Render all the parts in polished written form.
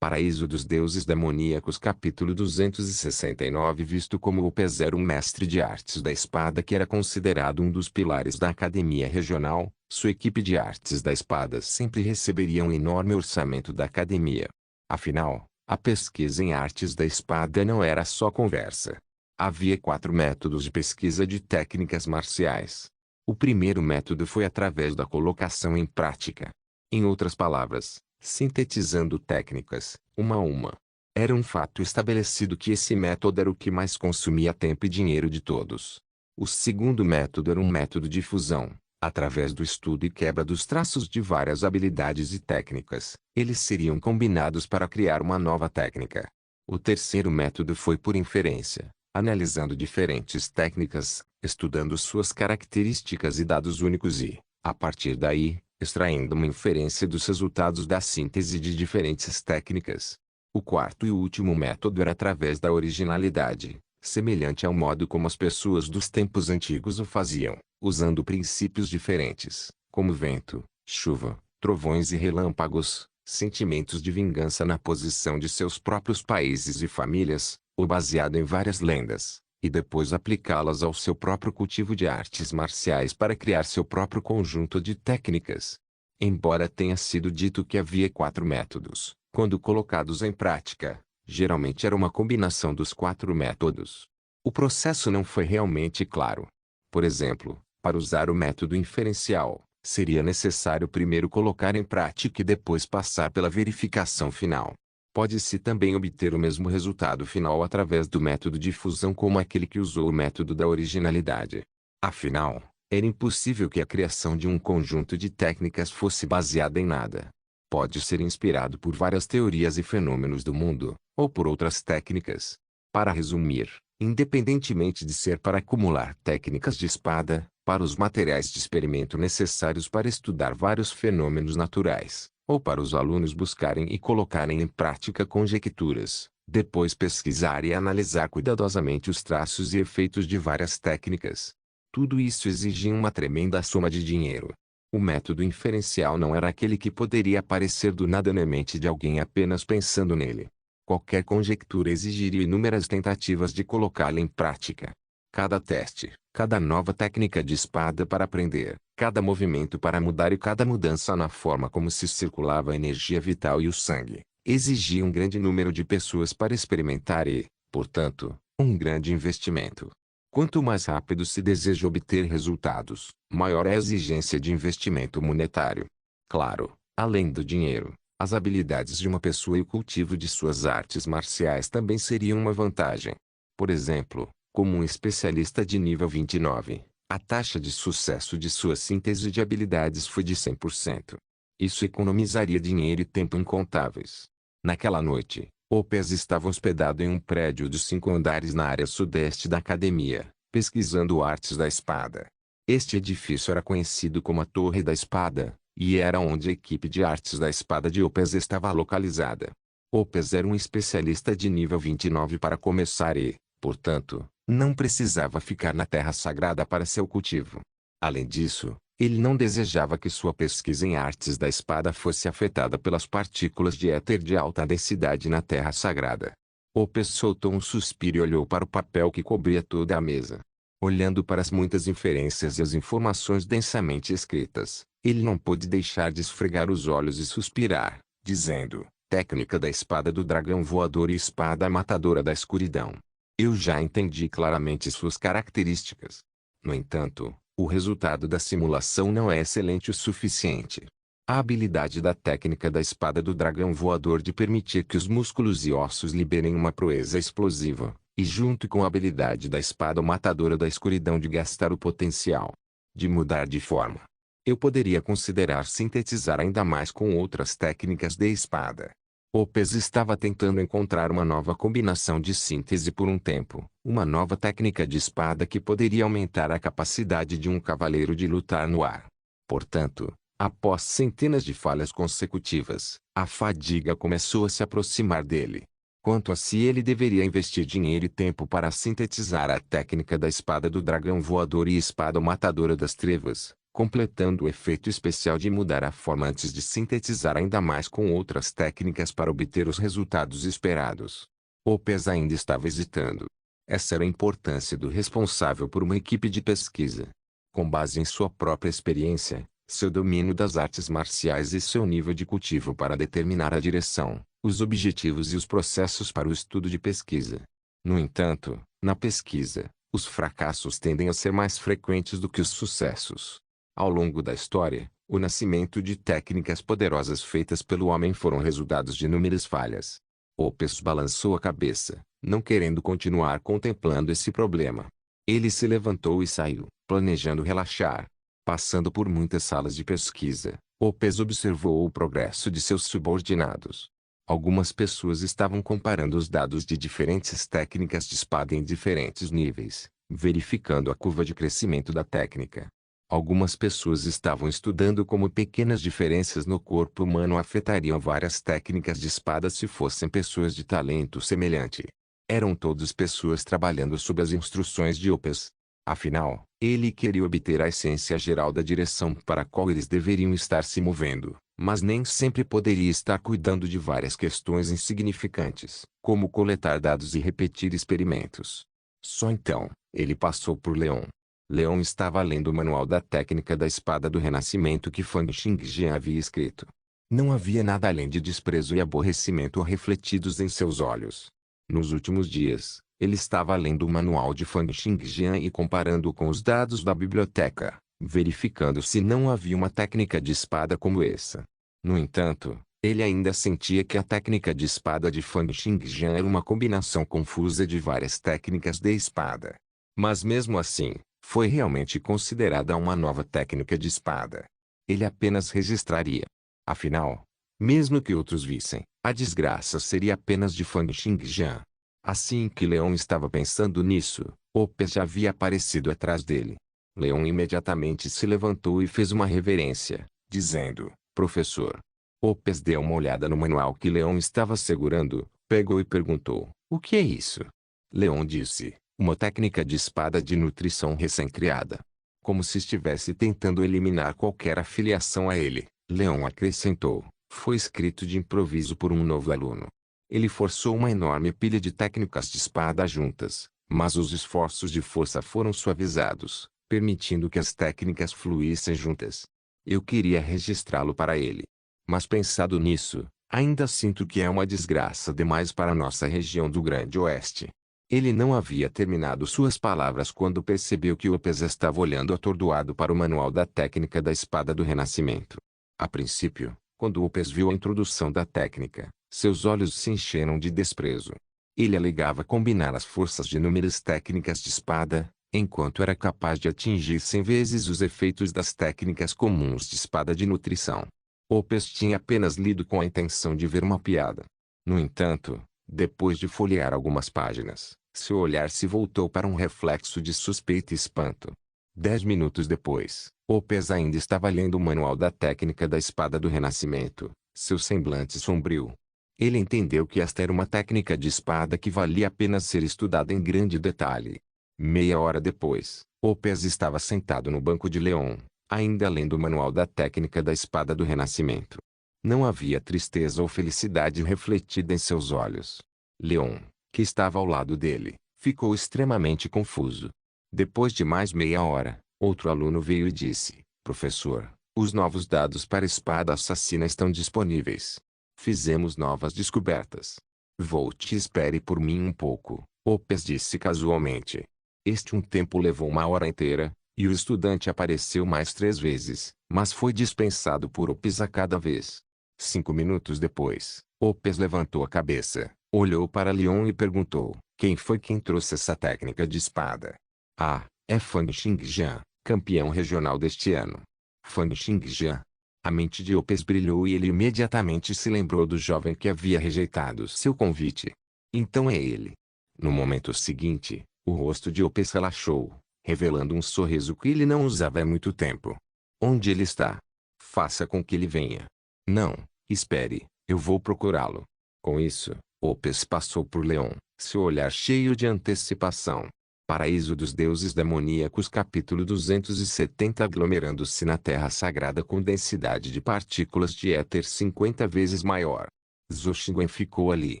Paraíso dos Deuses Demoníacos capítulo 269 visto como Opes era um mestre de artes da espada que era considerado um dos pilares da academia regional, sua equipe de artes da espada sempre receberia um enorme orçamento da academia. Afinal, a pesquisa em artes da espada não era só conversa. Havia 4 métodos de pesquisa de técnicas marciais. O primeiro método foi através da colocação em prática. Em outras palavras, sintetizando técnicas, uma a uma. Era um fato estabelecido que esse método era o que mais consumia tempo e dinheiro de todos. O segundo método era um método de fusão. Através do estudo e quebra dos traços de várias habilidades e técnicas, eles seriam combinados para criar uma nova técnica. O terceiro método foi por inferência, analisando diferentes técnicas, estudando suas características e dados únicos e, a partir daí, extraindo uma inferência dos resultados da síntese de diferentes técnicas. O quarto e último método era através da originalidade, semelhante ao modo como as pessoas dos tempos antigos o faziam, usando princípios diferentes, como vento, chuva, trovões e relâmpagos, sentimentos de vingança na posição de seus próprios países e famílias, ou baseado em várias lendas, e depois aplicá-las ao seu próprio cultivo de artes marciais para criar seu próprio conjunto de técnicas. Embora tenha sido dito que havia 4 métodos, quando colocados em prática, geralmente era uma combinação dos 4 métodos. O processo não foi realmente claro. Por exemplo, para usar o método inferencial, seria necessário primeiro colocar em prática e depois passar pela verificação final. Pode-se também obter o mesmo resultado final através do método de fusão como aquele que usou o método da originalidade. Afinal, era impossível que a criação de um conjunto de técnicas fosse baseada em nada. Pode ser inspirado por várias teorias e fenômenos do mundo, ou por outras técnicas. Para resumir, independentemente de ser para acumular técnicas de espada, para os materiais de experimento necessários para estudar vários fenômenos naturais, ou para os alunos buscarem e colocarem em prática conjecturas, depois pesquisar e analisar cuidadosamente os traços e efeitos de várias técnicas. Tudo isso exigia uma tremenda soma de dinheiro. O método inferencial não era aquele que poderia aparecer do nada na mente de alguém apenas pensando nele. Qualquer conjectura exigiria inúmeras tentativas de colocá-la em prática. Cada teste, cada nova técnica de espada para aprender, cada movimento para mudar e cada mudança na forma como se circulava a energia vital e o sangue, exigia um grande número de pessoas para experimentar e, portanto, um grande investimento. Quanto mais rápido se deseja obter resultados, maior é a exigência de investimento monetário. Claro, além do dinheiro, as habilidades de uma pessoa e o cultivo de suas artes marciais também seriam uma vantagem. Por exemplo, como um especialista de nível 29, a taxa de sucesso de sua síntese de habilidades foi de 100%. Isso economizaria dinheiro e tempo incontáveis. Naquela noite, Opes estava hospedado em um prédio de 5 andares na área sudeste da academia, pesquisando artes da espada. Este edifício era conhecido como a Torre da Espada, e era onde a equipe de artes da espada de Opes estava localizada. Opes era um especialista de nível 29 para começar e, portanto, não precisava ficar na Terra Sagrada para seu cultivo. Além disso, ele não desejava que sua pesquisa em artes da espada fosse afetada pelas partículas de éter de alta densidade na Terra Sagrada. Opes soltou um suspiro e olhou para o papel que cobria toda a mesa. Olhando para as muitas inferências e as informações densamente escritas, ele não pôde deixar de esfregar os olhos e suspirar, dizendo: técnica da espada do dragão voador e espada matadora da escuridão. Eu já entendi claramente suas características. No entanto, o resultado da simulação não é excelente o suficiente. A habilidade da técnica da espada do dragão voador de permitir que os músculos e ossos liberem uma proeza explosiva, e junto com a habilidade da espada matadora da escuridão de gastar o potencial de mudar de forma. Eu poderia considerar sintetizar ainda mais com outras técnicas de espada. Opes estava tentando encontrar uma nova combinação de síntese por um tempo, uma nova técnica de espada que poderia aumentar a capacidade de um cavaleiro de lutar no ar. Portanto, após centenas de falhas consecutivas, a fadiga começou a se aproximar dele. Quanto a se ele deveria investir dinheiro e tempo para sintetizar a técnica da espada do dragão voador e espada matadora das trevas, completando o efeito especial de mudar a forma antes de sintetizar ainda mais com outras técnicas para obter os resultados esperados. Opes ainda estava hesitando. Essa era a importância do responsável por uma equipe de pesquisa. Com base em sua própria experiência, seu domínio das artes marciais e seu nível de cultivo para determinar a direção, os objetivos e os processos para o estudo de pesquisa. No entanto, na pesquisa, os fracassos tendem a ser mais frequentes do que os sucessos. Ao longo da história, o nascimento de técnicas poderosas feitas pelo homem foram resultados de inúmeras falhas. Opes balançou a cabeça, não querendo continuar contemplando esse problema. Ele se levantou e saiu, planejando relaxar. Passando por muitas salas de pesquisa, Opes observou o progresso de seus subordinados. Algumas pessoas estavam comparando os dados de diferentes técnicas de espada em diferentes níveis, verificando a curva de crescimento da técnica. Algumas pessoas estavam estudando como pequenas diferenças no corpo humano afetariam várias técnicas de espada se fossem pessoas de talento semelhante. Eram todas pessoas trabalhando sob as instruções de Opes. Afinal, ele queria obter a essência geral da direção para a qual eles deveriam estar se movendo, mas nem sempre poderia estar cuidando de várias questões insignificantes, como coletar dados e repetir experimentos. Só então, ele passou por Leon. Leon estava lendo o manual da técnica da espada do Renascimento que Fang Xingjian havia escrito. Não havia nada além de desprezo e aborrecimento refletidos em seus olhos. Nos últimos dias, ele estava lendo o manual de Fang Xingjian e comparando com os dados da biblioteca, verificando se não havia uma técnica de espada como essa. No entanto, ele ainda sentia que a técnica de espada de Fang Xingjian era uma combinação confusa de várias técnicas de espada. Mas mesmo assim, foi realmente considerada uma nova técnica de espada. Ele apenas registraria. Afinal, mesmo que outros vissem, a desgraça seria apenas de Fang Xingjian. Assim que Leon estava pensando nisso, Opes já havia aparecido atrás dele. Leon imediatamente se levantou e fez uma reverência, dizendo, Professor. Opes deu uma olhada no manual que Leon estava segurando, pegou e perguntou, o que é isso? Leon disse, uma técnica de espada de nutrição recém-criada. Como se estivesse tentando eliminar qualquer afiliação a ele, Leon acrescentou, foi escrito de improviso por um novo aluno. Ele forçou uma enorme pilha de técnicas de espada juntas, mas os esforços de força foram suavizados, permitindo que as técnicas fluíssem juntas. Eu queria registrá-lo para ele. Mas pensado nisso, ainda sinto que é uma desgraça demais para nossa região do Grande Oeste. Ele não havia terminado suas palavras quando percebeu que Opes estava olhando atordoado para o manual da técnica da espada do Renascimento. A princípio, quando Opes viu a introdução da técnica, seus olhos se encheram de desprezo. Ele alegava combinar as forças de inúmeras técnicas de espada, enquanto era capaz de atingir 100 vezes os efeitos das técnicas comuns de espada de nutrição. Opes tinha apenas lido com a intenção de ver uma piada. No entanto, depois de folhear algumas páginas, seu olhar se voltou para um reflexo de suspeita e espanto. 10 minutos depois, Opes ainda estava lendo o manual da técnica da espada do Renascimento, seu semblante sombrio. Ele entendeu que esta era uma técnica de espada que valia a pena ser estudada em grande detalhe. Meia hora depois, Opes estava sentado no banco de Leon, ainda lendo o manual da técnica da espada do Renascimento. Não havia tristeza ou felicidade refletida em seus olhos. Leon, que estava ao lado dele, ficou extremamente confuso. Depois de mais meia hora, outro aluno veio e disse, Professor, os novos dados para a espada assassina estão disponíveis. Fizemos novas descobertas. Volte e espere por mim um pouco, Opes disse casualmente. Este tempo levou uma hora inteira, e o estudante apareceu mais 3 vezes, mas foi dispensado por Opes a cada vez. 5 minutos depois, Opes levantou a cabeça, olhou para Leon e perguntou, quem foi quem trouxe essa técnica de espada? Ah, é Fang Xingjian, campeão regional deste ano. Fang Xingjian. A mente de Opes brilhou e ele imediatamente se lembrou do jovem que havia rejeitado seu convite. Então é ele. No momento seguinte, o rosto de Opes relaxou, revelando um sorriso que ele não usava há muito tempo. Onde ele está? Faça com que ele venha. Não, espere, eu vou procurá-lo. Com isso, Opes passou por Leon, seu olhar cheio de antecipação. Paraíso dos Deuses Demoníacos Capítulo 270 Aglomerando-se na Terra Sagrada com densidade de partículas de éter 50 vezes maior. Zhou Xingwen ficou ali,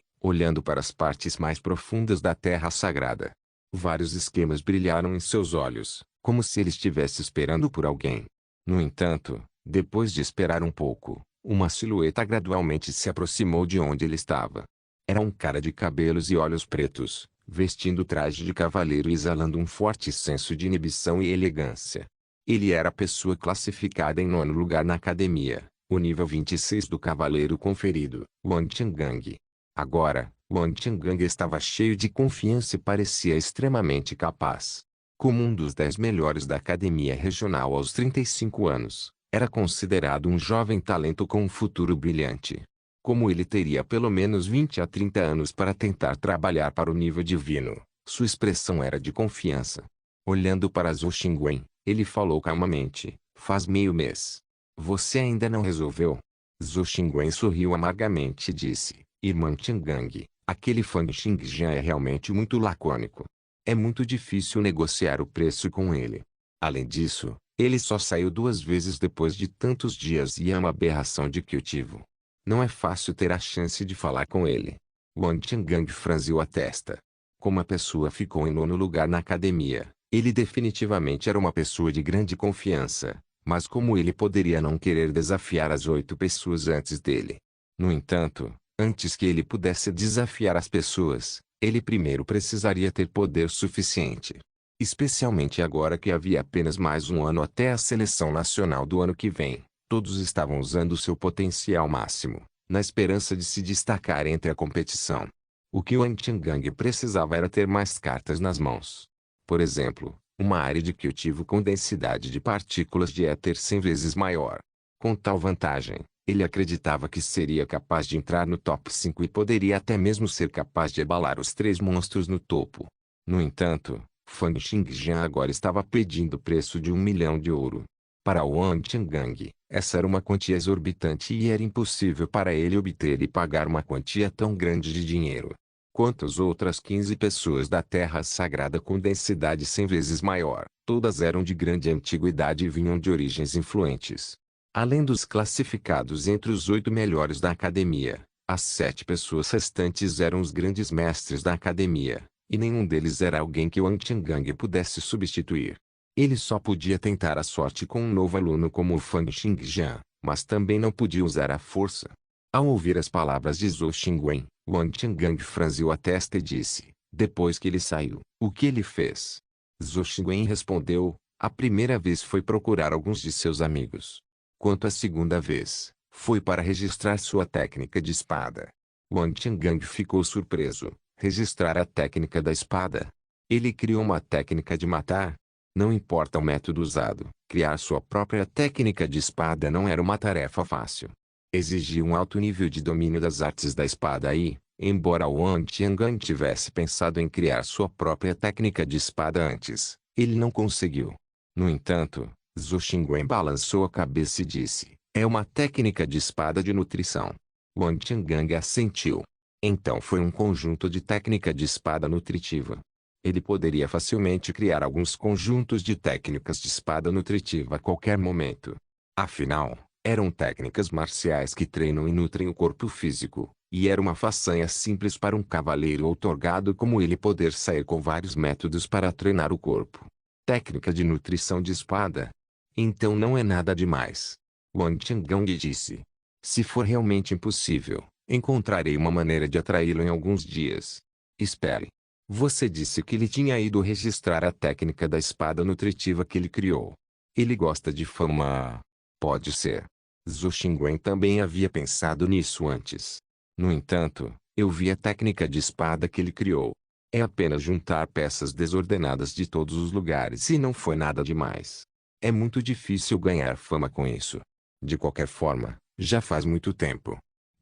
olhando para as partes mais profundas da Terra Sagrada. Vários esquemas brilharam em seus olhos, como se ele estivesse esperando por alguém. No entanto, depois de esperar um pouco, uma silhueta gradualmente se aproximou de onde ele estava. Era um cara de cabelos e olhos pretos, vestindo traje de cavaleiro e exalando um forte senso de inibição e elegância. Ele era a pessoa classificada em 9º lugar na academia, o nível 26 do cavaleiro conferido, Wang Changgang. Agora, Wang Changgang estava cheio de confiança e parecia extremamente capaz. Como um dos 10 melhores da academia regional aos 35 anos, era considerado um jovem talento com um futuro brilhante. Como ele teria pelo menos 20 a 30 anos para tentar trabalhar para o nível divino, sua expressão era de confiança. Olhando para Zhou Xingwen, ele falou calmamente, faz meio mês. Você ainda não resolveu? Zhou Xingwen sorriu amargamente e disse, Irmã Changgang, aquele Fang Xingjian é realmente muito lacônico. É muito difícil negociar o preço com ele. Além disso, ele só saiu 2 vezes depois de tantos dias e é uma aberração de cultivo. Não é fácil ter a chance de falar com ele. Wang Changgang franziu a testa. Como a pessoa ficou em 9º lugar na academia, ele definitivamente era uma pessoa de grande confiança, mas como ele poderia não querer desafiar as 8 pessoas antes dele? No entanto, antes que ele pudesse desafiar as pessoas, ele primeiro precisaria ter poder suficiente. Especialmente agora que havia apenas mais um ano até a seleção nacional do ano que vem. Todos estavam usando seu potencial máximo, na esperança de se destacar entre a competição. O que Wang Changgang precisava era ter mais cartas nas mãos. Por exemplo, uma área de cultivo com densidade de partículas de éter 100 vezes maior. Com tal vantagem, ele acreditava que seria capaz de entrar no top 5 e poderia até mesmo ser capaz de abalar os 3 monstros no topo. No entanto, Fang Xingjian agora estava pedindo o preço de 1 milhão de ouro. Para Wang Changgang, essa era uma quantia exorbitante e era impossível para ele obter e pagar uma quantia tão grande de dinheiro. Quanto às outras 15 pessoas da Terra Sagrada com densidade 100 vezes maior, todas eram de grande antiguidade e vinham de origens influentes. Além dos classificados entre os 8 melhores da academia, as 7 pessoas restantes eram os grandes mestres da academia, e nenhum deles era alguém que Wang Changgang pudesse substituir. Ele só podia tentar a sorte com um novo aluno como o Fang Xingjian, mas também não podia usar a força. Ao ouvir as palavras de Zhou Xingwen, Wang Changgang franziu a testa e disse, depois que ele saiu, o que ele fez? Zhou Xingwen respondeu, a primeira vez foi procurar alguns de seus amigos. Quanto à segunda vez, foi para registrar sua técnica de espada. Wang Changgang ficou surpreso. Registrar a técnica da espada? Ele criou uma técnica de matar? Não importa o método usado, criar sua própria técnica de espada não era uma tarefa fácil. Exigia um alto nível de domínio das artes da espada e, embora Wang Changgang tivesse pensado em criar sua própria técnica de espada antes, ele não conseguiu. No entanto, Zhou Xingwen balançou a cabeça e disse, é uma técnica de espada de nutrição. Wang Changgang assentiu. Então foi um conjunto de técnica de espada nutritiva. Ele poderia facilmente criar alguns conjuntos de técnicas de espada nutritiva a qualquer momento. Afinal, eram técnicas marciais que treinam e nutrem o corpo físico, e era uma façanha simples para um cavaleiro outorgado como ele poder sair com vários métodos para treinar o corpo. Técnica de nutrição de espada? Então não é nada demais. Wang Changgang disse. Se for realmente impossível, encontrarei uma maneira de atraí-lo em alguns dias. Espere. Você disse que ele tinha ido registrar a técnica da espada nutritiva que ele criou. Ele gosta de fama. Pode ser. Zhou Xingwen também havia pensado nisso antes. No entanto, eu vi a técnica de espada que ele criou. É apenas juntar peças desordenadas de todos os lugares e não foi nada demais. É muito difícil ganhar fama com isso. De qualquer forma, já faz muito tempo.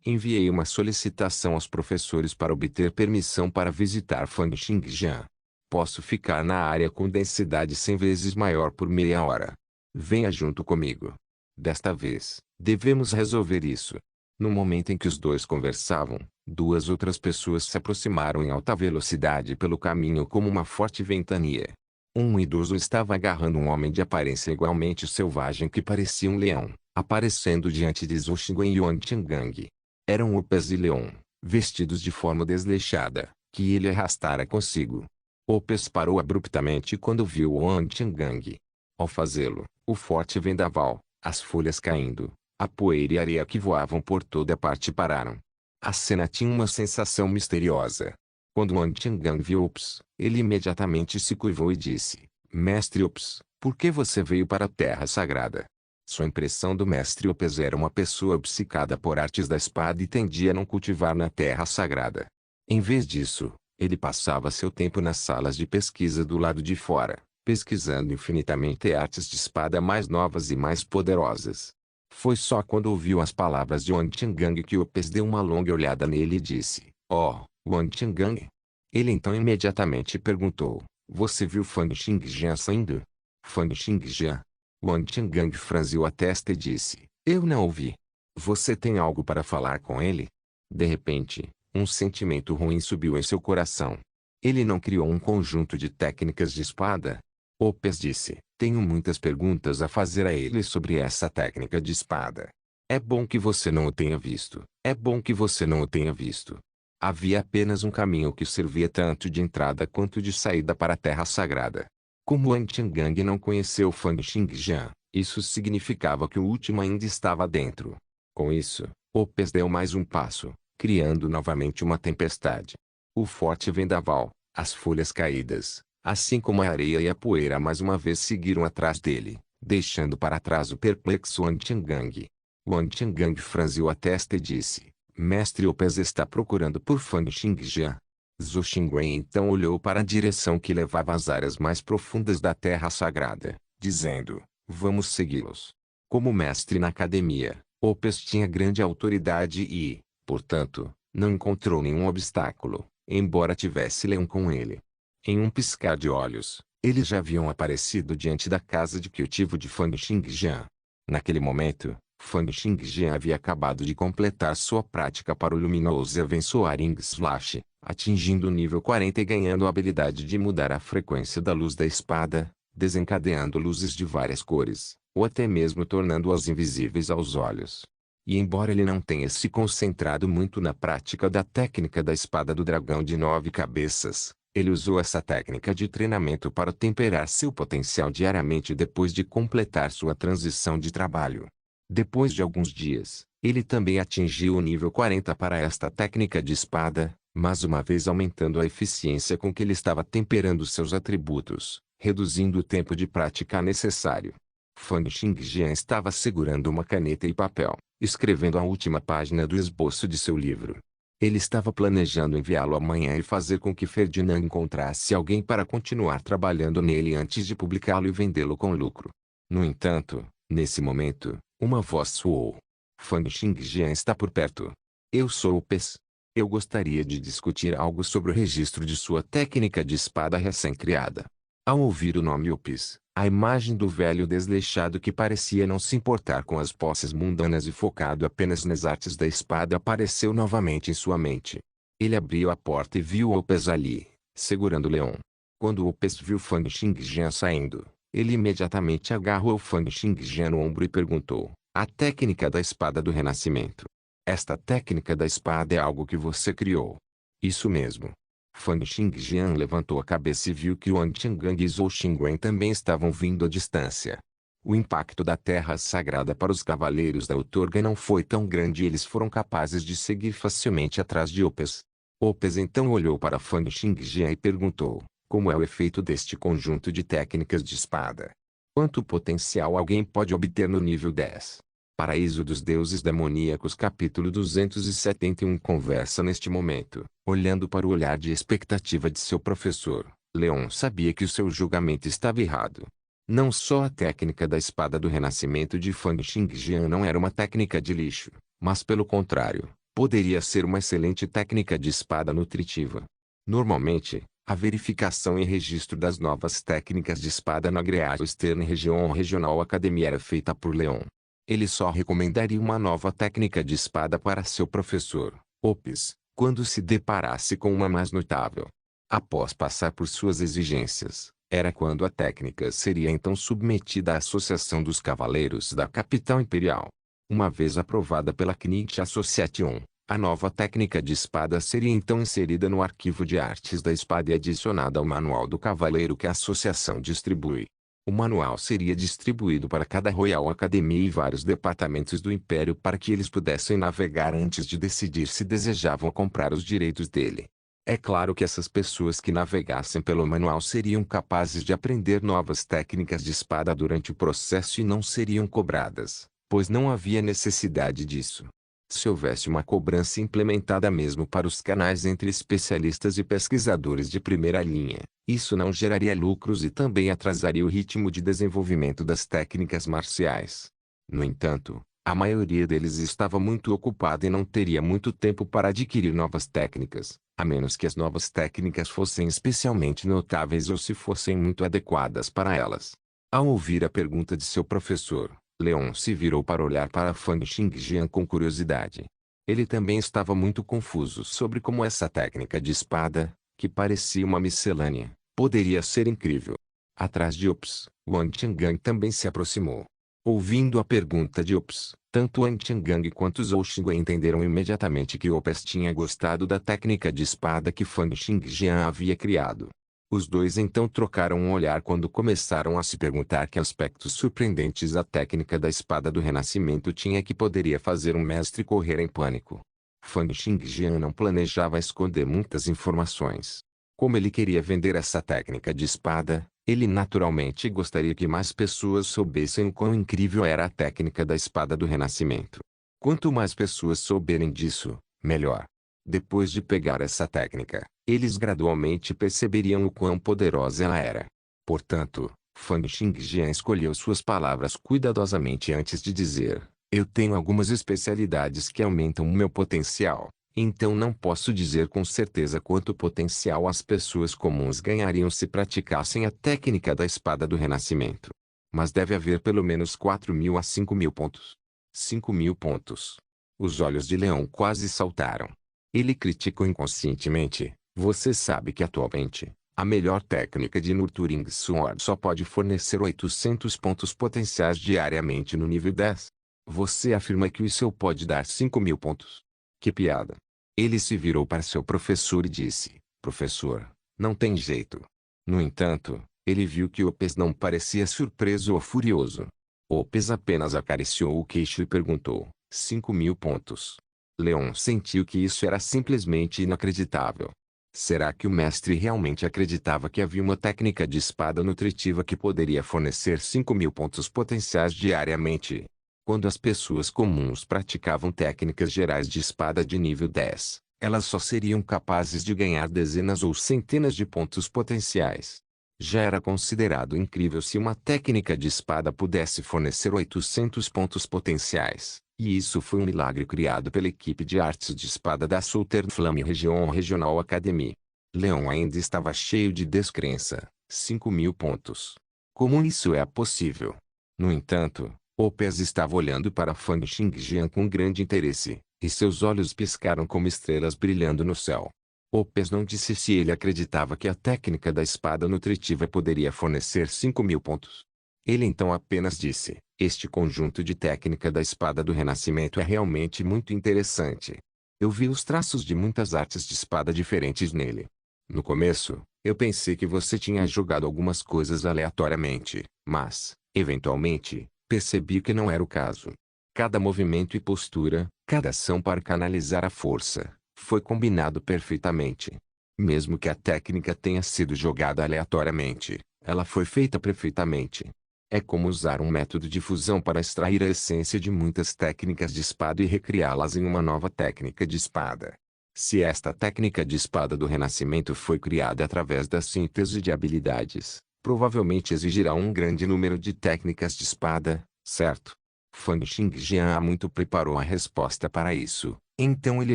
Enviei uma solicitação aos professores para obter permissão para visitar Fang Xingjian. Posso ficar na área com densidade 100 vezes maior por meia hora. Venha junto comigo. Desta vez, devemos resolver isso. No momento em que os dois conversavam, duas outras pessoas se aproximaram em alta velocidade pelo caminho como uma forte ventania. Um idoso estava agarrando um homem de aparência igualmente selvagem que parecia um leão, aparecendo diante de Zhou Xingwen e Yuan Changgang. Eram Opes e Leon, vestidos de forma desleixada, que ele arrastara consigo. Opes parou abruptamente quando viu Yuan Changgang. Ao fazê-lo, o forte vendaval, as folhas caindo, a poeira e a areia que voavam por toda parte pararam. A cena tinha uma sensação misteriosa. Quando Yuan Changgang viu Opes, ele imediatamente se curvou e disse: Mestre Opes, por que você veio para a Terra Sagrada? Sua impressão do mestre Opes era uma pessoa obcecada por artes da espada e tendia a não cultivar na Terra Sagrada. Em vez disso, ele passava seu tempo nas salas de pesquisa do lado de fora, pesquisando infinitamente artes de espada mais novas e mais poderosas. Foi só quando ouviu as palavras de Yuan Changgang que Opes deu uma longa olhada nele e disse: Oh, Yuan Changgang? Ele então imediatamente perguntou: Você viu Fang Xingjian saindo? Fang Xingjian? Yuan Changgang franziu a testa e disse: Eu não ouvi. Você tem algo para falar com ele? De repente, um sentimento ruim subiu em seu coração. Ele não criou um conjunto de técnicas de espada? Opes disse: Tenho muitas perguntas a fazer a ele sobre essa técnica de espada. É bom que você não o tenha visto. É bom que você não o tenha visto. Havia apenas um caminho que servia tanto de entrada quanto de saída para a Terra Sagrada. Como Yuan Changgang não conheceu Fang Xingjian, isso significava que o último ainda estava dentro. Com isso, Opes deu mais um passo, criando novamente uma tempestade. O forte vendaval, as folhas caídas, assim como a areia e a poeira mais uma vez seguiram atrás dele, deixando para trás o perplexo Yuan Changgang. Yuan Changgang franziu a testa e disse: Mestre Opes está procurando por Fang Xingjian. Zhou Xingwen então olhou para a direção que levava às áreas mais profundas da Terra Sagrada, dizendo: Vamos segui-los. Como mestre na academia, Opes tinha grande autoridade e, portanto, não encontrou nenhum obstáculo, embora tivesse Leon com ele. Em um piscar de olhos, eles já haviam aparecido diante da casa de cultivo de Fang Xingjian. Naquele momento, Fang Xingjian havia acabado de completar sua prática para o luminoso e abençoar Ing Slash, atingindo o nível 40 e ganhando a habilidade de mudar a frequência da luz da espada, desencadeando luzes de várias cores, ou até mesmo tornando-as invisíveis aos olhos. E embora ele não tenha se concentrado muito na prática da técnica da espada do dragão de 9 cabeças, ele usou essa técnica de treinamento para temperar seu potencial diariamente depois de completar sua transição de trabalho. Depois de alguns dias, ele também atingiu o nível 40 para esta técnica de espada, mas uma vez aumentando a eficiência com que ele estava temperando seus atributos, reduzindo o tempo de prática necessário. Fang Xingjian estava segurando uma caneta e papel, escrevendo a última página do esboço de seu livro. Ele estava planejando enviá-lo amanhã e fazer com que Ferdinand encontrasse alguém para continuar trabalhando nele antes de publicá-lo e vendê-lo com lucro. No entanto, nesse momento, uma voz soou. Fang Xingjian está por perto. Eu sou o Pes. Eu gostaria de discutir algo sobre o registro de sua técnica de espada recém-criada. Ao ouvir o nome Opes, a imagem do velho desleixado que parecia não se importar com as posses mundanas e focado apenas nas artes da espada apareceu novamente em sua mente. Ele abriu a porta e viu Opes ali, segurando Leon. Quando Opes viu Fang Xingjian saindo, ele imediatamente agarrou Fang Xingjian no ombro e perguntou: A técnica da espada do renascimento. Esta técnica da espada é algo que você criou? Isso mesmo. Fang Xingjian levantou a cabeça e viu que Yuan Changgang e Zhou Xingwen também estavam vindo à distância. O impacto da terra sagrada para os cavaleiros da outorga não foi tão grande e eles foram capazes de seguir facilmente atrás de Opes. Opes então olhou para Fang Xingjian e perguntou: Como é o efeito deste conjunto de técnicas de espada? Quanto potencial alguém pode obter no nível 10? Paraíso dos Deuses Demoníacos capítulo 271 conversa neste momento, olhando para o olhar de expectativa de seu professor, Leon sabia que o seu julgamento estava errado. Não só a técnica da espada do renascimento de Fang Xingjian não era uma técnica de lixo, mas pelo contrário, poderia ser uma excelente técnica de espada nutritiva. Normalmente, a verificação e registro das novas técnicas de espada na Great Eastern Region Regional Academy era feita por Leon. Ele só recomendaria uma nova técnica de espada para seu professor, Opes, quando se deparasse com uma mais notável. Após passar por suas exigências, era quando a técnica seria então submetida à Associação dos Cavaleiros da Capital Imperial. Uma vez aprovada pela Knight Association, a nova técnica de espada seria então inserida no arquivo de artes da espada e adicionada ao manual do cavaleiro que a associação distribui. O manual seria distribuído para cada Royal Academy e vários departamentos do Império para que eles pudessem navegar antes de decidir se desejavam comprar os direitos dele. É claro que essas pessoas que navegassem pelo manual seriam capazes de aprender novas técnicas de espada durante o processo e não seriam cobradas, pois não havia necessidade disso. Se houvesse uma cobrança implementada mesmo para os canais entre especialistas e pesquisadores de primeira linha, isso não geraria lucros e também atrasaria o ritmo de desenvolvimento das técnicas marciais. No entanto, a maioria deles estava muito ocupada e não teria muito tempo para adquirir novas técnicas, a menos que as novas técnicas fossem especialmente notáveis ou se fossem muito adequadas para elas. Ao ouvir a pergunta de seu professor, Leon se virou para olhar para Fang Xingjian com curiosidade. Ele também estava muito confuso sobre como essa técnica de espada, que parecia uma miscelânea, poderia ser incrível. Atrás de Ops, Wang Chang'an também se aproximou. Ouvindo a pergunta de Ops, tanto Wang Chang'an quanto Zhou Xingwei entenderam imediatamente que Ops tinha gostado da técnica de espada que Fang Xingjian havia criado. Os dois então trocaram um olhar quando começaram a se perguntar que aspectos surpreendentes a técnica da espada do Renascimento tinha que poderia fazer um mestre correr em pânico. Fang Xingjian não planejava esconder muitas informações. Como ele queria vender essa técnica de espada, ele naturalmente gostaria que mais pessoas soubessem o quão incrível era a técnica da espada do Renascimento. Quanto mais pessoas souberem disso, melhor. Depois de pegar essa técnica, eles gradualmente perceberiam o quão poderosa ela era. Portanto, Fang Xingjian escolheu suas palavras cuidadosamente antes de dizer: eu tenho algumas especialidades que aumentam o meu potencial, então não posso dizer com certeza quanto potencial as pessoas comuns ganhariam se praticassem a técnica da espada do Renascimento. Mas deve haver pelo menos 4.000 a 5.000 pontos. 5.000 pontos. Os olhos de Leon quase saltaram. Ele criticou inconscientemente: você sabe que atualmente, a melhor técnica de Nurturing Sword só pode fornecer 800 pontos potenciais diariamente no nível 10. Você afirma que isso pode dar 5.000 pontos. Que piada. Ele se virou para seu professor e disse: professor, não tem jeito. No entanto, ele viu que Opes não parecia surpreso ou furioso. Opes apenas acariciou o queixo e perguntou: 5.000 pontos. Leon sentiu que isso era simplesmente inacreditável. Será que o mestre realmente acreditava que havia uma técnica de espada nutritiva que poderia fornecer 5.000 pontos potenciais diariamente? Quando as pessoas comuns praticavam técnicas gerais de espada de nível 10, elas só seriam capazes de ganhar dezenas ou centenas de pontos potenciais. Já era considerado incrível se uma técnica de espada pudesse fornecer 800 pontos potenciais. E isso foi um milagre criado pela equipe de artes de espada da Southern Flame Regional Academy. Leon ainda estava cheio de descrença. 5.000 pontos. Como isso é possível? No entanto, Opes estava olhando para Fang Xingjian com grande interesse, e seus olhos piscaram como estrelas brilhando no céu. Opes não disse se ele acreditava que a técnica da espada nutritiva poderia fornecer 5.000 pontos. Ele então apenas disse: este conjunto de técnica da espada do Renascimento é realmente muito interessante. Eu vi os traços de muitas artes de espada diferentes nele. No começo, eu pensei que você tinha jogado algumas coisas aleatoriamente, mas, eventualmente, percebi que não era o caso. Cada movimento e postura, cada ação para canalizar a força, foi combinado perfeitamente. Mesmo que a técnica tenha sido jogada aleatoriamente, ela foi feita perfeitamente. É como usar um método de fusão para extrair a essência de muitas técnicas de espada e recriá-las em uma nova técnica de espada. Se esta técnica de espada do Renascimento foi criada através da síntese de habilidades, provavelmente exigirá um grande número de técnicas de espada, certo? Fang Xingjian há muito preparou a resposta para isso, então ele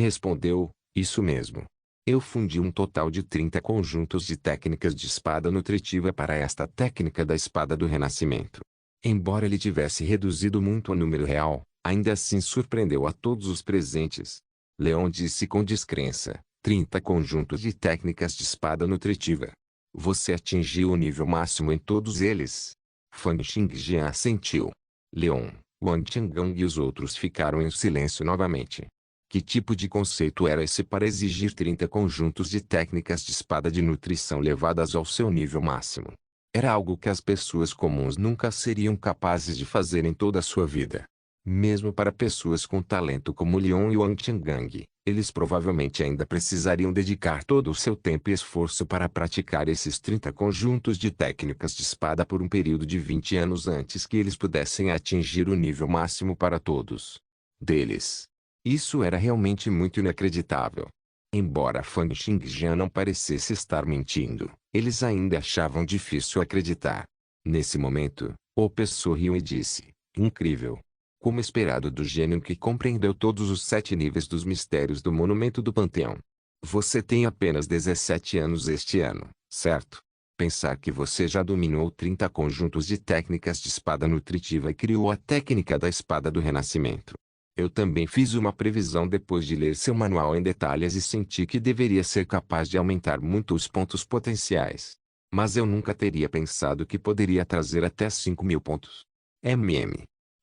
respondeu: isso mesmo. Eu fundi um total de 30 conjuntos de técnicas de espada nutritiva para esta técnica da espada do Renascimento. Embora ele tivesse reduzido muito o número real, ainda assim surpreendeu a todos os presentes. Leon disse com descrença: 30 conjuntos de técnicas de espada nutritiva. Você atingiu o nível máximo em todos eles. Fang Xingjian assentiu. Leon, Wang Changgang e os outros ficaram em silêncio novamente. Que tipo de conceito era esse para exigir 30 conjuntos de técnicas de espada de nutrição levadas ao seu nível máximo? Era algo que as pessoas comuns nunca seriam capazes de fazer em toda a sua vida. Mesmo para pessoas com talento como Leon e Wang Changgang, eles provavelmente ainda precisariam dedicar todo o seu tempo e esforço para praticar esses 30 conjuntos de técnicas de espada por um período de 20 anos antes que eles pudessem atingir o nível máximo para todos deles. Isso era realmente muito inacreditável. Embora Fang Xingjian não parecesse estar mentindo, eles ainda achavam difícil acreditar. Nesse momento, Opes sorriu e disse: incrível. Como esperado do gênio que compreendeu todos os 7 níveis dos mistérios do Monumento do Panteão. Você tem apenas 17 anos este ano, certo? Pensar que você já dominou 30 conjuntos de técnicas de espada nutritiva e criou a técnica da espada do renascimento. Eu também fiz uma previsão depois de ler seu manual em detalhes e senti que deveria ser capaz de aumentar muito os pontos potenciais. Mas eu nunca teria pensado que poderia trazer até 5.000 pontos.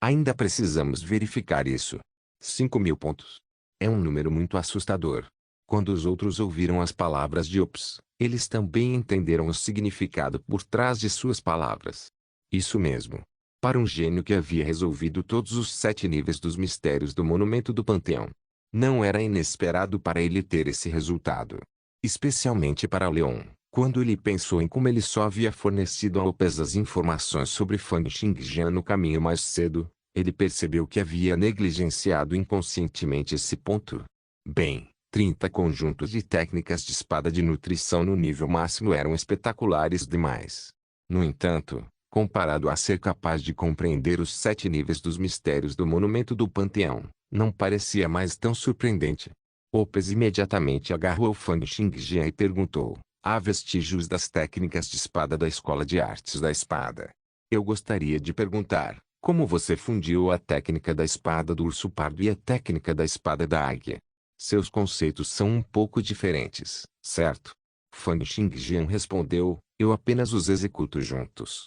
Ainda precisamos verificar isso. 5.000 pontos. É um número muito assustador. Quando os outros ouviram as palavras de Ops, eles também entenderam o significado por trás de suas palavras. Isso mesmo. Para um gênio que havia resolvido todos os 7 níveis dos mistérios do Monumento do Panteão. Não era inesperado para ele ter esse resultado. Especialmente para Leon, quando ele pensou em como ele só havia fornecido a Opes as informações sobre Fang Xingjian no caminho mais cedo, ele percebeu que havia negligenciado inconscientemente esse ponto. Bem, 30 conjuntos de técnicas de espada de nutrição no nível máximo eram espetaculares demais. No entanto, comparado a ser capaz de compreender os 7 níveis dos mistérios do Monumento do Panteão, não parecia mais tão surpreendente. Opes imediatamente agarrou Fang Xingjian e perguntou: há vestígios das técnicas de espada da Escola de Artes da Espada? Eu gostaria de perguntar, como você fundiu a técnica da espada do urso pardo e a técnica da espada da águia? Seus conceitos são um pouco diferentes, certo? Fang Xingjian respondeu: eu apenas os executo juntos.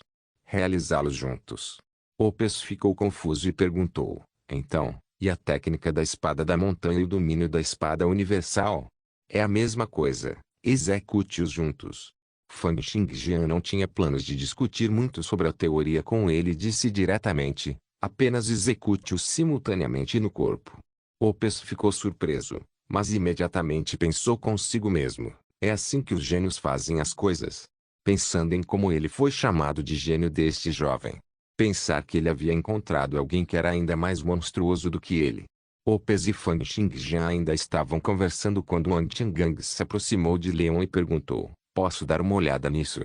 Realizá-los juntos. Opes ficou confuso e perguntou: então, e a técnica da espada da montanha e o domínio da espada universal? É a mesma coisa, execute-os juntos. Fang Xingjian não tinha planos de discutir muito sobre a teoria com ele e disse diretamente: apenas execute-os simultaneamente no corpo. Opes ficou surpreso, mas imediatamente pensou consigo mesmo: é assim que os gênios fazem as coisas. Pensando em como ele foi chamado de gênio deste jovem. Pensar que ele havia encontrado alguém que era ainda mais monstruoso do que ele. Opes e Fang Xingjian ainda estavam conversando quando Wang Changgang se aproximou de Leon e perguntou: posso dar uma olhada nisso?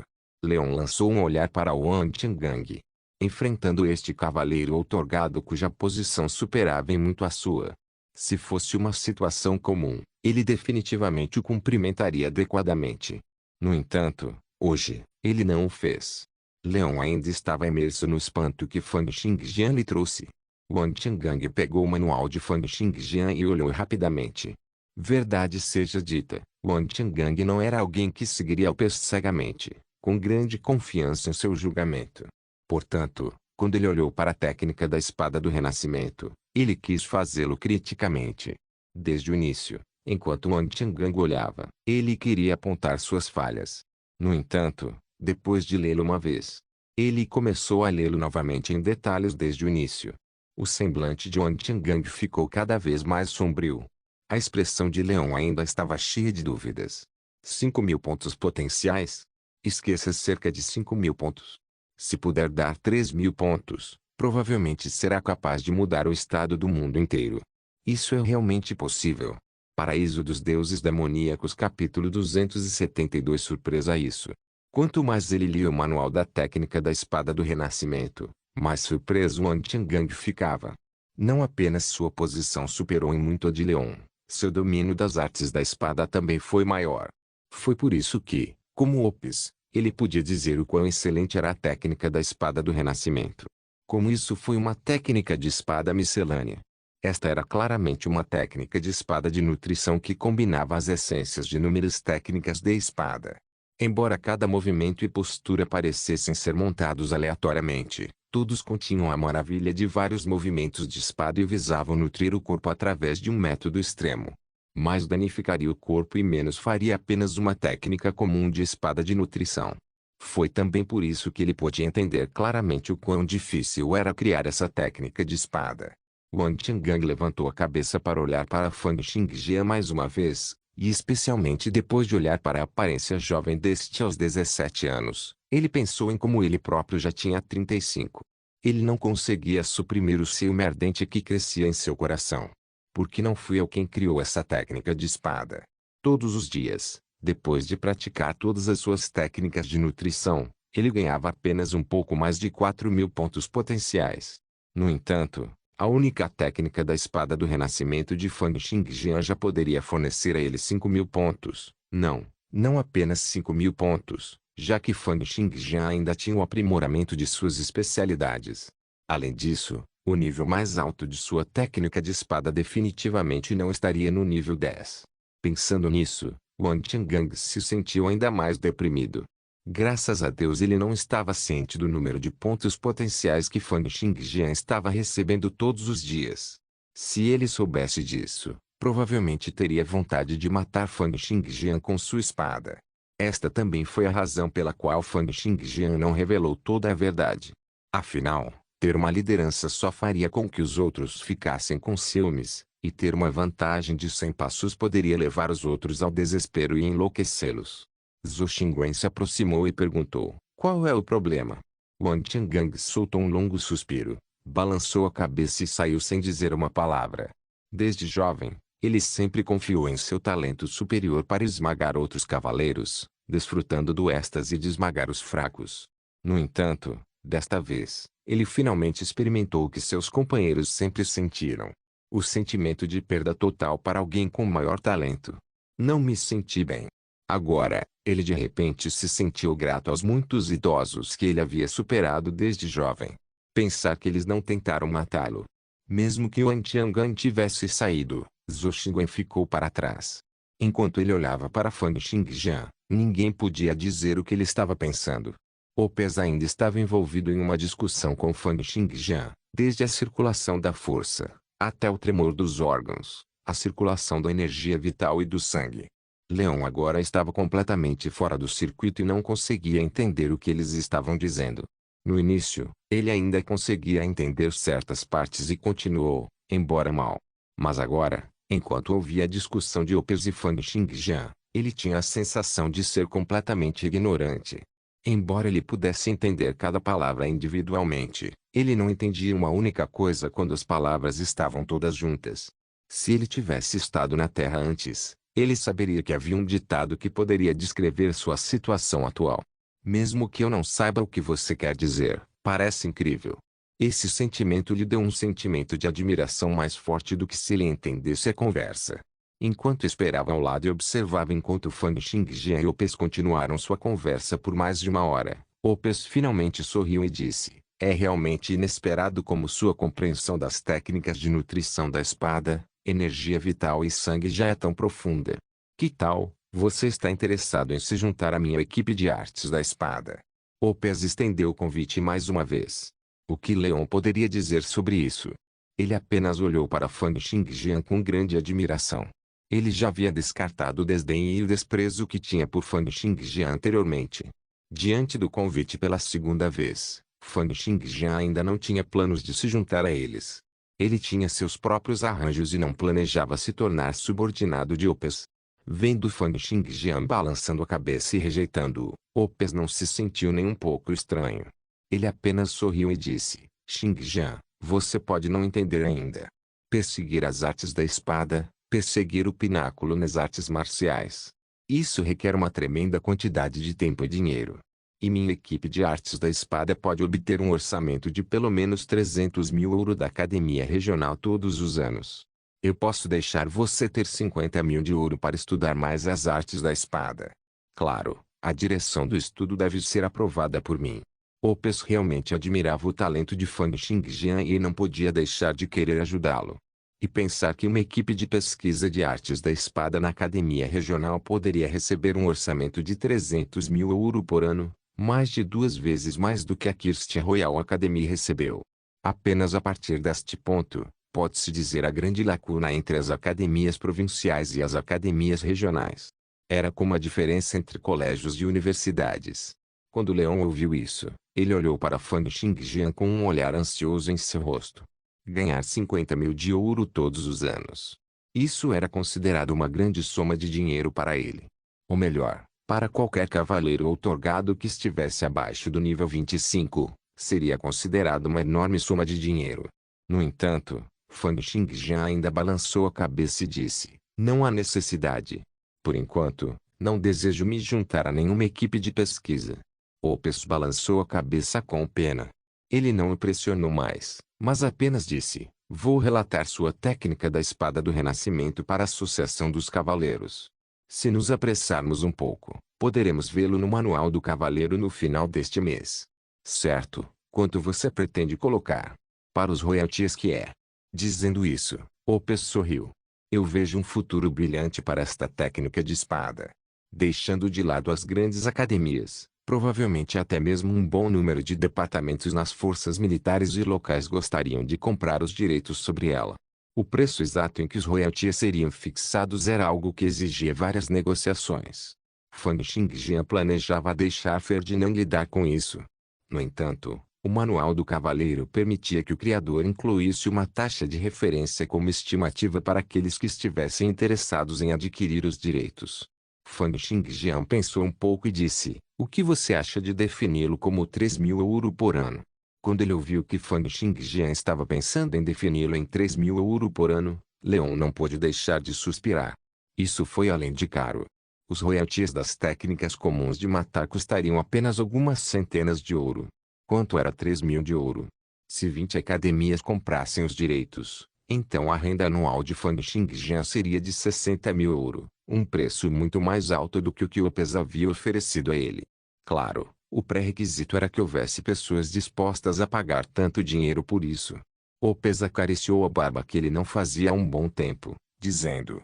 Leon lançou um olhar para Wang Changgang. Enfrentando este cavaleiro outorgado cuja posição superava em muito a sua. Se fosse uma situação comum, ele definitivamente o cumprimentaria adequadamente. No entanto, hoje, ele não o fez. Leon ainda estava imerso no espanto que Fang Xingjian lhe trouxe. Wang Changgang pegou o manual de Fang Xingjian e olhou rapidamente. Verdade seja dita, Wang Changgang não era alguém que seguiria Opes cegamente, com grande confiança em seu julgamento. Portanto, quando ele olhou para a técnica da espada do renascimento, ele quis fazê-lo criticamente. Desde o início, enquanto Wang Changgang olhava, ele queria apontar suas falhas. No entanto, depois de lê-lo uma vez, ele começou a lê-lo novamente em detalhes desde o início. O semblante de Wang Changgang ficou cada vez mais sombrio. A expressão de Leon ainda estava cheia de dúvidas. 5.000 pontos potenciais? Esqueça cerca de 5.000 pontos. Se puder dar 3.000 pontos, provavelmente será capaz de mudar o estado do mundo inteiro. Isso é realmente possível. Paraíso dos Deuses Demoníacos capítulo 272 Surpresa isso. Quanto mais ele lia o manual da técnica da espada do renascimento, mais surpreso Wang Changgang ficava. Não apenas sua posição superou em muito a de Leon, seu domínio das artes da espada também foi maior. Foi por isso que, como Opes, ele podia dizer o quão excelente era a técnica da espada do renascimento. Como isso foi uma técnica de espada miscelânea. Esta era claramente uma técnica de espada de nutrição que combinava as essências de inúmeras técnicas de espada. Embora cada movimento e postura parecessem ser montados aleatoriamente, todos continham a maravilha de vários movimentos de espada e visavam nutrir o corpo através de um método extremo. Mais danificaria o corpo e menos faria apenas uma técnica comum de espada de nutrição. Foi também por isso que ele pôde entender claramente o quão difícil era criar essa técnica de espada. Wang Tiangang levantou a cabeça para olhar para Fang Xingjian mais uma vez, e especialmente depois de olhar para a aparência jovem deste aos 17 anos, ele pensou em como ele próprio já tinha 35. Ele não conseguia suprimir o ciúme ardente que crescia em seu coração. Porque não fui eu quem criou essa técnica de espada. Todos os dias, depois de praticar todas as suas técnicas de nutrição, ele ganhava apenas um pouco mais de 4.000 pontos potenciais. No entanto, a única técnica da espada do renascimento de Fang Xingjian já poderia fornecer a ele 5.000 pontos. Não apenas 5.000 pontos, já que Fang Xingjian ainda tinha o aprimoramento de suas especialidades. Além disso, o nível mais alto de sua técnica de espada definitivamente não estaria no nível 10. Pensando nisso, Wang Tiangang se sentiu ainda mais deprimido. Graças a Deus ele não estava ciente do número de pontos potenciais que Fang Xingjian estava recebendo todos os dias. Se ele soubesse disso, provavelmente teria vontade de matar Fang Xingjian com sua espada. Esta também foi a razão pela qual Fang Xingjian não revelou toda a verdade. Afinal, ter uma liderança só faria com que os outros ficassem com ciúmes, e ter uma vantagem de 100 passos poderia levar os outros ao desespero e enlouquecê-los. Zhou Xingwen se aproximou e perguntou, qual é o problema? Wang Tiangang soltou um longo suspiro, balançou a cabeça e saiu sem dizer uma palavra. Desde jovem, ele sempre confiou em seu talento superior para esmagar outros cavaleiros, desfrutando do êxtase de esmagar os fracos. No entanto, desta vez, ele finalmente experimentou o que seus companheiros sempre sentiram. O sentimento de perda total para alguém com maior talento. Não me senti bem. Agora, ele de repente se sentiu grato aos muitos idosos que ele havia superado desde jovem. Pensar que eles não tentaram matá-lo. Mesmo que Wang Tiangang tivesse saído, Zhou Xingwen ficou para trás. Enquanto ele olhava para Fang Xingjian, ninguém podia dizer o que ele estava pensando. Opes ainda estava envolvido em uma discussão com Fang Xingjian, desde a circulação da força, até o tremor dos órgãos, a circulação da energia vital e do sangue. Leon agora estava completamente fora do circuito e não conseguia entender o que eles estavam dizendo. No início, ele ainda conseguia entender certas partes e continuou, embora mal. Mas agora, enquanto ouvia a discussão de Opes e Fang Xingjian, ele tinha a sensação de ser completamente ignorante. Embora ele pudesse entender cada palavra individualmente, ele não entendia uma única coisa quando as palavras estavam todas juntas. Se ele tivesse estado na Terra antes, ele saberia que havia um ditado que poderia descrever sua situação atual. Mesmo que eu não saiba o que você quer dizer, parece incrível. Esse sentimento lhe deu um sentimento de admiração mais forte do que se ele entendesse a conversa. Enquanto esperava ao lado e observava enquanto Fang Xingjian e Opes continuaram sua conversa por mais de uma hora, Opes finalmente sorriu e disse, é realmente inesperado como sua compreensão das técnicas de nutrição da espada, energia vital e sangue já é tão profunda. Que tal, você está interessado em se juntar à minha equipe de artes da espada? Opes estendeu o convite mais uma vez. O que Leon poderia dizer sobre isso? Ele apenas olhou para Fang Xingjian com grande admiração. Ele já havia descartado o desdém e o desprezo que tinha por Fang Xingjian anteriormente. Diante do convite pela segunda vez, Fang Xingjian ainda não tinha planos de se juntar a eles. Ele tinha seus próprios arranjos e não planejava se tornar subordinado de Opes. Vendo Fang Xingjian balançando a cabeça e rejeitando-o, Opes não se sentiu nem um pouco estranho. Ele apenas sorriu e disse, Xingjian, você pode não entender ainda. Perseguir as artes da espada, perseguir o pináculo nas artes marciais. Isso requer uma tremenda quantidade de tempo e dinheiro. E minha equipe de artes da espada pode obter um orçamento de pelo menos 300.000 ouro da academia regional todos os anos. Eu posso deixar você ter 50.000 de ouro para estudar mais as artes da espada. Claro, a direção do estudo deve ser aprovada por mim. Opes realmente admirava o talento de Fang Xingjian e não podia deixar de querer ajudá-lo. E pensar que uma equipe de pesquisa de artes da espada na academia regional poderia receber um orçamento de 300 mil € por ano, mais de 2 vezes mais do que a Christian Royal Academy recebeu. Apenas a partir deste ponto, pode-se dizer a grande lacuna entre as academias provinciais e as academias regionais. Era como a diferença entre colégios e universidades. Quando Leon ouviu isso, ele olhou para Fang Xingjian com um olhar ansioso em seu rosto. Ganhar 50 mil de ouro todos os anos. Isso era considerado uma grande soma de dinheiro para ele. Ou melhor, para qualquer cavaleiro outorgado que estivesse abaixo do nível 25, seria considerado uma enorme soma de dinheiro. No entanto, Fang Xingjian ainda balançou a cabeça e disse, não há necessidade. Por enquanto, não desejo me juntar a nenhuma equipe de pesquisa. Opes balançou a cabeça com pena. Ele não o pressionou mais, mas apenas disse, vou relatar sua técnica da espada do renascimento para a Associação dos Cavaleiros. Se nos apressarmos um pouco, poderemos vê-lo no Manual do Cavaleiro no final deste mês. Certo, quanto você pretende colocar? Para os royalties que é. Dizendo isso, Opes sorriu. Eu vejo um futuro brilhante para esta técnica de espada. Deixando de lado as grandes academias, provavelmente até mesmo um bom número de departamentos nas forças militares e locais gostariam de comprar os direitos sobre ela. O preço exato em que os royalties seriam fixados era algo que exigia várias negociações. Fang Xingjian planejava deixar Ferdinand lidar com isso. No entanto, o Manual do Cavaleiro permitia que o criador incluísse uma taxa de referência como estimativa para aqueles que estivessem interessados em adquirir os direitos. Fang Xingjian pensou um pouco e disse, o que você acha de defini-lo como 3 mil € por ano? Quando ele ouviu que Fang Xingjian estava pensando em defini-lo em 3 mil € por ano, Leon não pôde deixar de suspirar. Isso foi além de caro. Os royalties das técnicas comuns de matar custariam apenas algumas centenas de ouro. Quanto era 3 mil de ouro? Se 20 academias comprassem os direitos, então a renda anual de Fang Xingjian seria de 60 mil €, um preço muito mais alto do que o que Opes havia oferecido a ele. Claro, o pré-requisito era que houvesse pessoas dispostas a pagar tanto dinheiro por isso. Opes acariciou a barba que ele não fazia há um bom tempo, dizendo,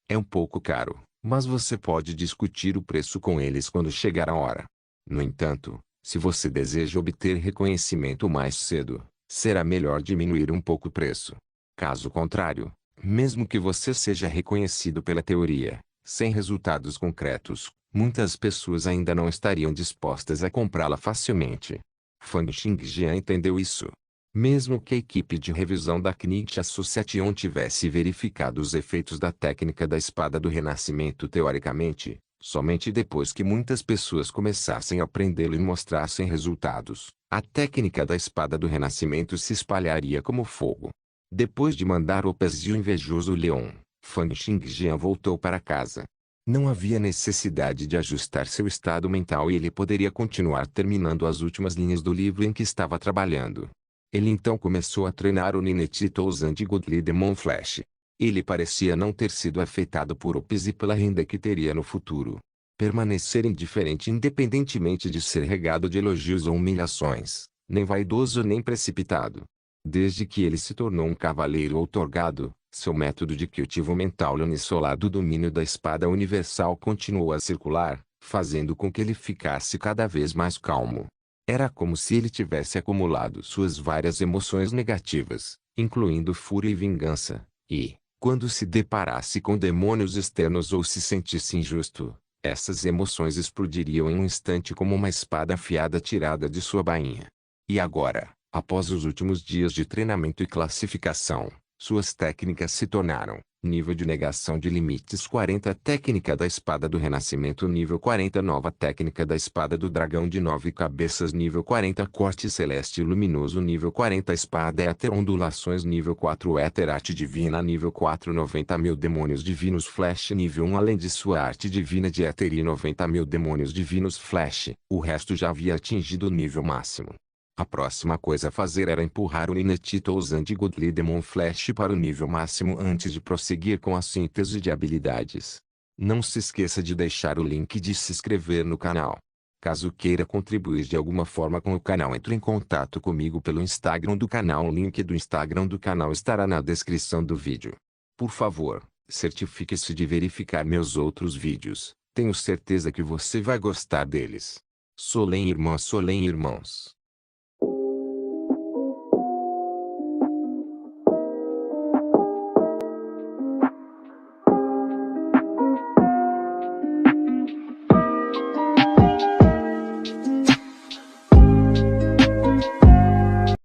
é um pouco caro, mas você pode discutir o preço com eles quando chegar a hora. No entanto, se você deseja obter reconhecimento mais cedo, será melhor diminuir um pouco o preço. Caso contrário, mesmo que você seja reconhecido pela teoria, sem resultados concretos, muitas pessoas ainda não estariam dispostas a comprá-la facilmente. Fang Xingjian entendeu isso. Mesmo que a equipe de revisão da Knight Association tivesse verificado os efeitos da técnica da espada do renascimento teoricamente, somente depois que muitas pessoas começassem a aprendê-lo e mostrassem resultados, a técnica da espada do renascimento se espalharia como fogo. Depois de mandar Opes e o invejoso Leon, Fang Xingjian voltou para casa. Não havia necessidade de ajustar seu estado mental e ele poderia continuar terminando as últimas linhas do livro em que estava trabalhando. Ele então começou a treinar o Nineti Touzan de Godly Demon Flash. Ele parecia não ter sido afetado por Opes e pela renda que teria no futuro. Permanecer indiferente independentemente de ser regado de elogios ou humilhações, nem vaidoso nem precipitado. Desde que ele se tornou um cavaleiro outorgado, seu método de cultivo mental unisolado do domínio da espada universal continuou a circular, fazendo com que ele ficasse cada vez mais calmo. Era como se ele tivesse acumulado suas várias emoções negativas, incluindo fúria e vingança, e, quando se deparasse com demônios externos ou se sentisse injusto, essas emoções explodiriam em um instante como uma espada afiada tirada de sua bainha. E agora, após os últimos dias de treinamento e classificação, suas técnicas se tornaram, nível de negação de limites 40 técnica da espada do renascimento nível 40 nova técnica da espada do dragão de 9 cabeças nível 40 corte celeste luminoso nível 40 espada éter ondulações nível 4 éter arte divina nível 4 90 mil demônios divinos flash nível 1 além de sua arte divina de éter e 90 mil demônios divinos flash, o resto já havia atingido o nível máximo. A próxima coisa a fazer era empurrar o Nineti Touzan de Godly Demon Flash para o nível máximo antes de prosseguir com a síntese de habilidades. Não se esqueça de deixar o link de se inscrever no canal. Caso queira contribuir de alguma forma com o canal, entre em contato comigo pelo Instagram do canal. O link do Instagram do canal estará na descrição do vídeo. Por favor, certifique-se de verificar meus outros vídeos. Tenho certeza que você vai gostar deles. Solém irmãos.